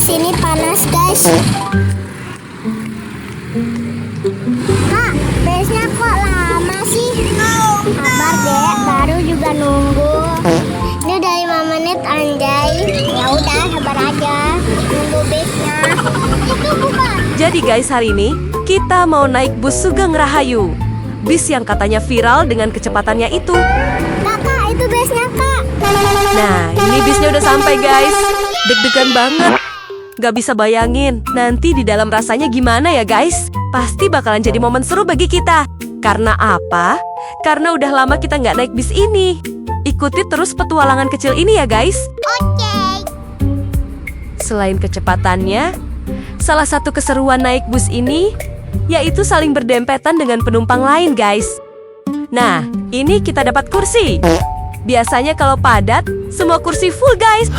sini panas, guys. Kak, busnya kok lama sih? Sabar, Dek. Baru juga nunggu. Ini udah 5 menit, anjay. Ya udah, sabar aja. Nunggu busnya. Itu bukan. Jadi guys, hari ini kita mau naik bus Sugeng Rahayu. Bis yang katanya viral dengan kecepatannya itu. Kakak, itu busnya, Kak. Nah, ini bisnya udah sampai guys. Deg-degan banget. Gak bisa bayangin nanti di dalam rasanya gimana ya guys. Pasti bakalan jadi momen seru bagi kita. Karena apa? Karena udah lama kita nggak naik bis ini. Ikuti terus petualangan kecil ini ya guys. Oke. Selain kecepatannya, salah satu keseruan naik bus ini yaitu saling berdempetan dengan penumpang lain guys. Nah, ini kita dapat kursi. Biasanya kalau padat, semua kursi full guys.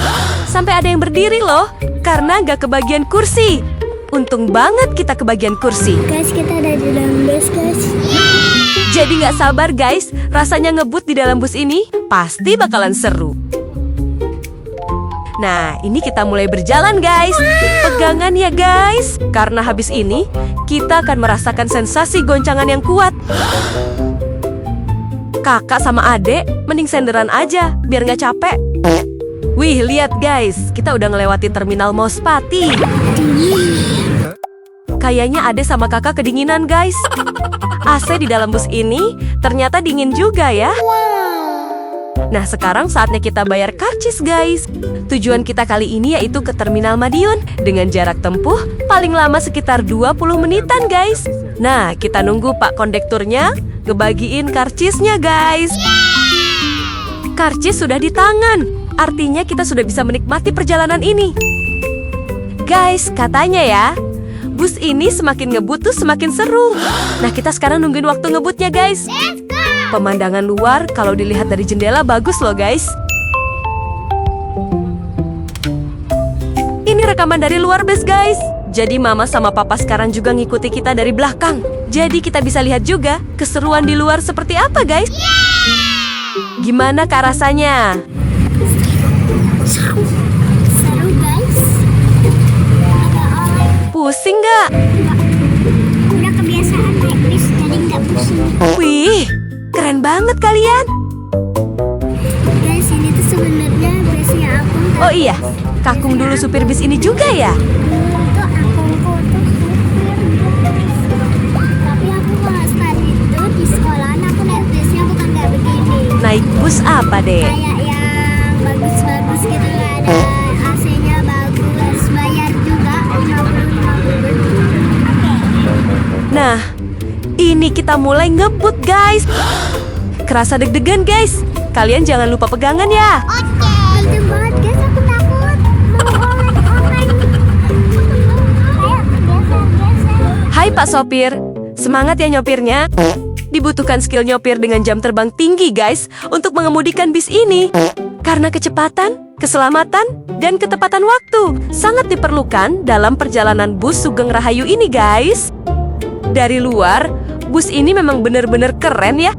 Sampai ada yang berdiri loh, karena nggak kebagian kursi. Untung banget kita kebagian kursi. Guys, kita ada di dalam bus, guys. Jadi nggak sabar guys, rasanya ngebut di dalam bus ini pasti bakalan seru. Nah, ini kita mulai berjalan guys. Pegangan ya guys, karena habis ini kita akan merasakan sensasi goncangan yang kuat. Kakak sama adek mending senderan aja, biar nggak capek. Wih, lihat guys, kita udah ngelewati terminal Mauspati. Kayaknya adek sama kakak kedinginan guys. AC di dalam bus ini ternyata dingin juga ya. Nah, sekarang saatnya kita bayar karcis guys. Tujuan kita kali ini yaitu ke Terminal Madiun dengan jarak tempuh paling lama sekitar 20 menitan guys. Nah, kita nunggu Pak Kondekturnya ngebagiin karcisnya guys. Karcis sudah di tangan, artinya kita sudah bisa menikmati perjalanan ini. Guys, katanya ya, bus ini semakin ngebut tuh semakin seru. Nah, kita sekarang nungguin waktu ngebutnya guys. Pemandangan luar kalau dilihat dari jendela bagus loh guys. Ini rekaman dari luar bus guys. Jadi mama sama papa sekarang juga ngikuti kita dari belakang. Jadi kita bisa lihat juga keseruan di luar seperti apa guys. Gimana kak rasanya? Seru, guys. Ada orang. Pusing nggak? Udah kebiasaan naik bis, jadi nggak pusing. Wih, keren banget kalian. Guys, ini tuh sebenarnya busnya aku. Oh iya, Kakung dulu supir bis ini juga ya? Itu akungku tuh supir. Tapi aku kalau tadi itu di sekolahan aku naik busnya bukan kayak begini. Naik bus apa deh? Kayak yang bagus-bagus gitu, nggak ada AC-nya bagus, bayar juga 50-50. Nah, ini kita mulai ngebut guys. Kerasa deg-degan guys. Kalian jangan lupa pegangan ya. Oke. Kenceng banget guys, aku takut. Mau oleng-oleng. Ayo, geser-geser. Hai Pak Sopir, semangat ya nyopirnya. Dibutuhkan skill nyopir dengan jam terbang tinggi guys untuk mengemudikan bis ini. Karena kecepatan, keselamatan, dan ketepatan waktu sangat diperlukan dalam perjalanan bus Sugeng Rahayu ini guys. Dari luar, bus ini memang benar-benar keren ya.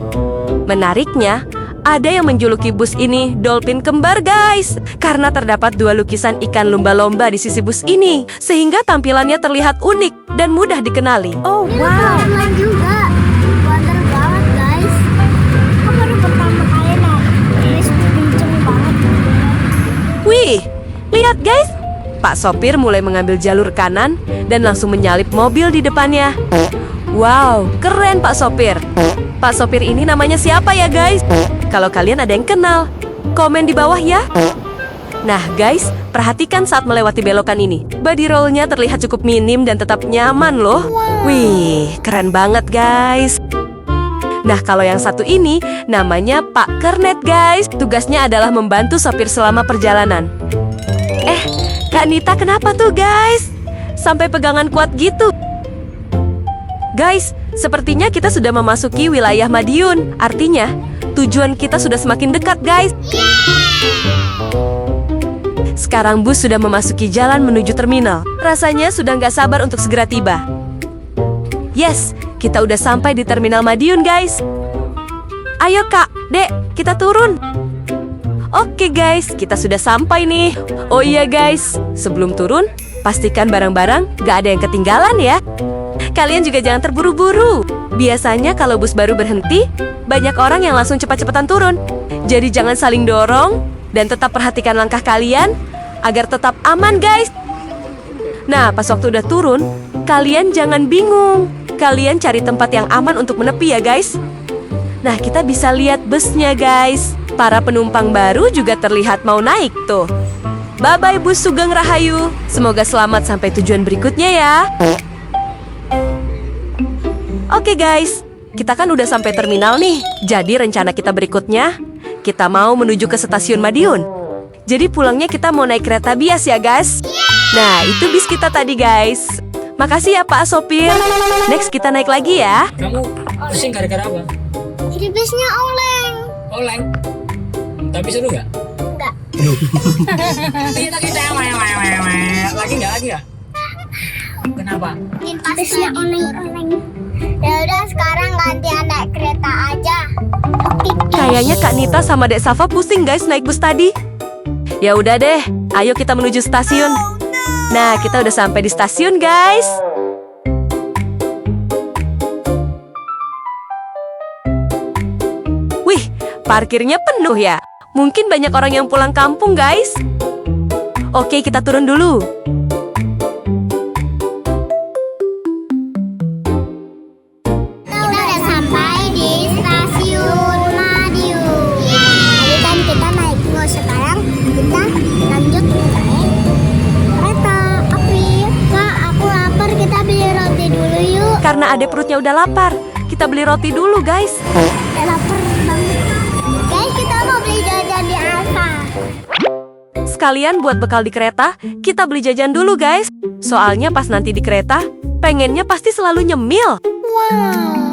Menariknya, ada yang menjuluki bus ini dolphin kembar guys. Karena terdapat 2 lukisan ikan lumba-lomba di sisi bus ini. Sehingga tampilannya terlihat unik dan mudah dikenali. Oh Ini pelan juga. Wonder banget guys. Aku baru pertama kali naik bis, kenceng banget. Wih, lihat guys. Pak sopir mulai mengambil jalur kanan dan langsung menyalip mobil di depannya. Wow, keren Pak sopir. Pak sopir ini namanya siapa ya guys? Kalau kalian ada yang kenal, komen di bawah ya. Nah guys, perhatikan saat melewati belokan ini. Body rollnya terlihat cukup minim dan tetap nyaman loh. Wih, keren banget guys. Nah kalau yang satu ini namanya Pak Kernet guys. Tugasnya adalah membantu sopir selama perjalanan. Kak Nita kenapa tuh guys? Sampai pegangan kuat gitu. Guys, sepertinya kita sudah memasuki wilayah Madiun. Artinya, tujuan kita sudah semakin dekat guys. Sekarang bus sudah memasuki jalan menuju terminal. Rasanya sudah nggak sabar untuk segera tiba. Yes, kita udah sampai di Terminal Madiun guys. Ayo kak, dek, kita turun. Oke guys, kita sudah sampai nih. Oh iya guys, sebelum turun, Pastikan barang-barang gak ada yang ketinggalan ya. Kalian juga jangan terburu-buru. Biasanya kalau bus baru berhenti, banyak orang yang langsung cepat-cepatan turun. Jadi jangan saling dorong dan tetap perhatikan langkah kalian agar tetap aman guys. Nah, pas waktu udah turun, kalian jangan bingung. Kalian cari tempat yang aman untuk menepi ya guys. Nah, kita bisa lihat busnya guys. Para penumpang baru juga terlihat mau naik tuh. Bye-bye bus Sugeng Rahayu. Semoga selamat sampai tujuan berikutnya ya. Oke guys, kita kan udah sampai terminal nih. Jadi rencana kita berikutnya, kita mau menuju ke stasiun Madiun. Jadi pulangnya kita mau naik kereta bias ya guys. Nah, itu bis kita tadi guys. Makasih ya Pak Sopir. Next kita naik lagi ya. Kamu pusing gara-gara apa? Jadi bisnya oleng. Oleng. Tapi seru nggak? Enggak. Kita lagi nggak? Kenapa? Bisnya oleng-oleng. Ya udah sekarang gantian naik kereta aja. Oke. Kayaknya Kak Nita sama Dek Safa pusing guys naik bus tadi. Ya udah deh, ayo kita menuju stasiun. Nah, kita udah sampai di stasiun guys. Wih, parkirnya penuh ya. Mungkin banyak orang yang pulang kampung guys. Oke, kita turun dulu. Kita udah sampai di stasiun Madiun. Tadi kan kita naik bus, sekarang kita lanjut naik kereta api. Kak, aku lapar, kita beli roti dulu yuk. Karena adek perutnya udah lapar, kita beli roti dulu guys. Lapar banget. Guys, kita mau beli jajan di Alfa. Sekalian buat bekal di kereta, kita beli jajan dulu guys. Soalnya pas nanti di kereta, pengennya pasti selalu nyemil. Wow.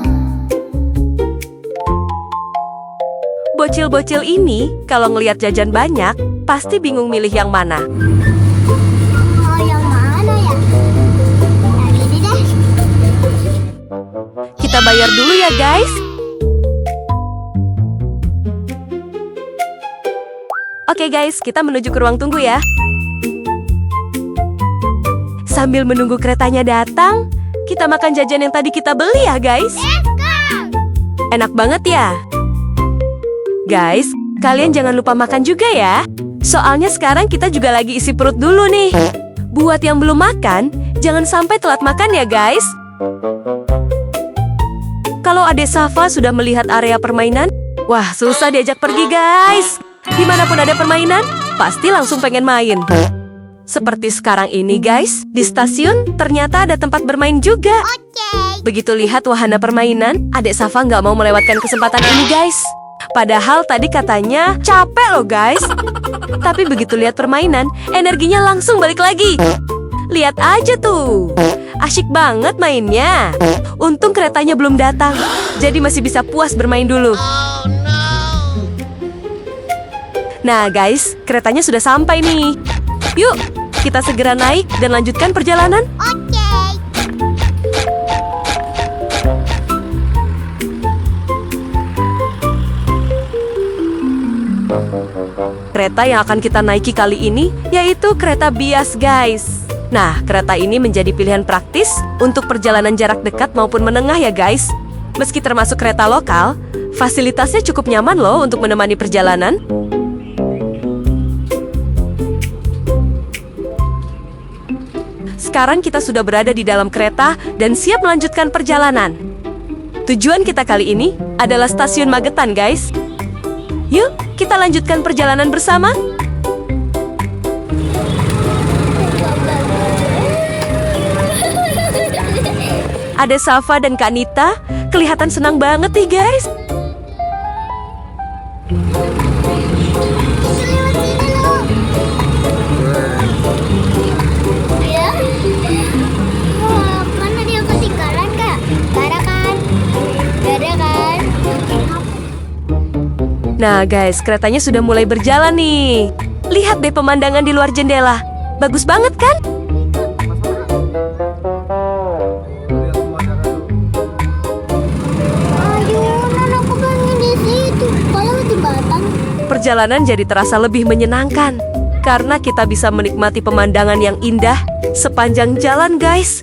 Bocil-bocil ini kalau ngelihat jajan banyak, pasti bingung milih yang mana. Oh, yang mana ya? Yang ini deh. Kita bayar dulu ya guys. Oke guys, kita menuju ke ruang tunggu ya. Sambil menunggu keretanya datang, kita makan jajan yang tadi kita beli ya guys. Enak banget ya. Guys, kalian jangan lupa makan juga ya. Soalnya sekarang kita juga lagi isi perut dulu nih. Buat yang belum makan, jangan sampai telat makan ya guys. Kalau Adek Safa sudah melihat area permainan, wah susah diajak pergi guys. Dimanapun ada permainan, pasti langsung pengen main. Seperti sekarang ini guys, di stasiun ternyata ada tempat bermain juga. Begitu lihat wahana permainan, Adek Safa nggak mau melewatkan kesempatan ini guys. Padahal tadi katanya capek loh guys. Tapi begitu lihat permainan, energinya langsung balik lagi. Lihat aja tuh, asyik banget mainnya. Untung keretanya belum datang, jadi masih bisa puas bermain dulu. Nah guys, keretanya sudah sampai nih. Yuk, kita segera naik dan lanjutkan perjalanan. Kereta yang akan kita naiki kali ini yaitu kereta bias guys. Nah, kereta ini menjadi pilihan praktis untuk perjalanan jarak dekat maupun menengah ya guys. Meski termasuk kereta lokal, fasilitasnya cukup nyaman loh untuk menemani perjalanan. Sekarang kita sudah berada di dalam kereta dan siap melanjutkan perjalanan. Tujuan kita kali ini adalah stasiun Magetan guys. Yuk, kita lanjutkan perjalanan bersama. Ada Safa dan Kak Nita, kelihatan senang banget nih guys. Mana dia ketinggalan kak? Gak ada kan? Nah guys, keretanya sudah mulai berjalan nih. Lihat deh pemandangan di luar jendela. Bagus banget kan? Aku pengen di situ. Kalau di Batam. Perjalanan jadi terasa lebih menyenangkan karena kita bisa menikmati pemandangan yang indah sepanjang jalan, guys.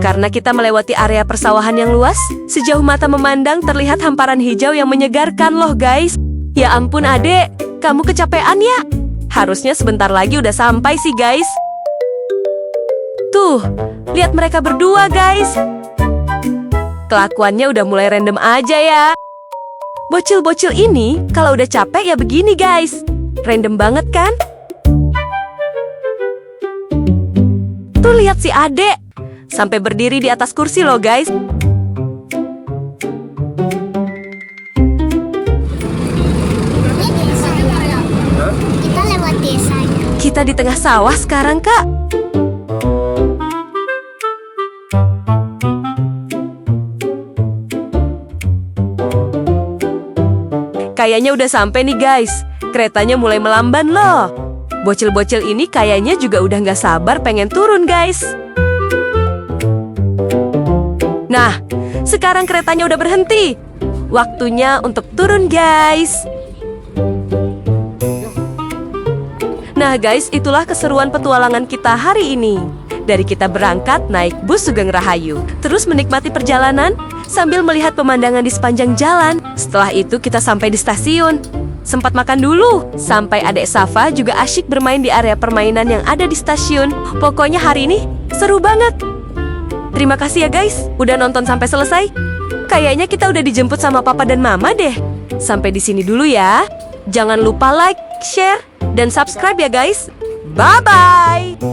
Karena kita melewati area persawahan yang luas, sejauh mata memandang terlihat hamparan hijau yang menyegarkan loh, guys. Ya ampun, Adek, kamu kecapean ya? Harusnya sebentar lagi udah sampai sih, guys. Tuh, lihat mereka berdua, guys. Kelakuannya udah mulai random aja ya. Bocil-bocil ini kalau udah capek ya begini, guys. Random banget kan? Tuh lihat si Adek. Sampai berdiri di atas kursi loh, guys. Ini desanya. Kita lewat desanya. Kita di tengah sawah sekarang, Kak. Kayaknya udah sampai nih, guys. Keretanya mulai melamban loh. Bocil-bocil ini kayaknya juga udah nggak sabar pengen turun, guys. Nah, sekarang keretanya udah berhenti. Waktunya untuk turun, guys. Nah, guys, itulah keseruan petualangan kita hari ini. Dari kita berangkat naik bus Sugeng Rahayu, terus menikmati perjalanan sambil melihat pemandangan di sepanjang jalan. Setelah itu kita sampai di stasiun. Sempat makan dulu, sampai Adek Safa juga asyik bermain di area permainan yang ada di stasiun. Pokoknya hari ini seru banget. Terima kasih ya guys, udah nonton sampai selesai. Kayaknya kita udah dijemput sama papa dan mama deh. Sampai di sini dulu ya. Jangan lupa like, share, dan subscribe ya guys. Bye-bye!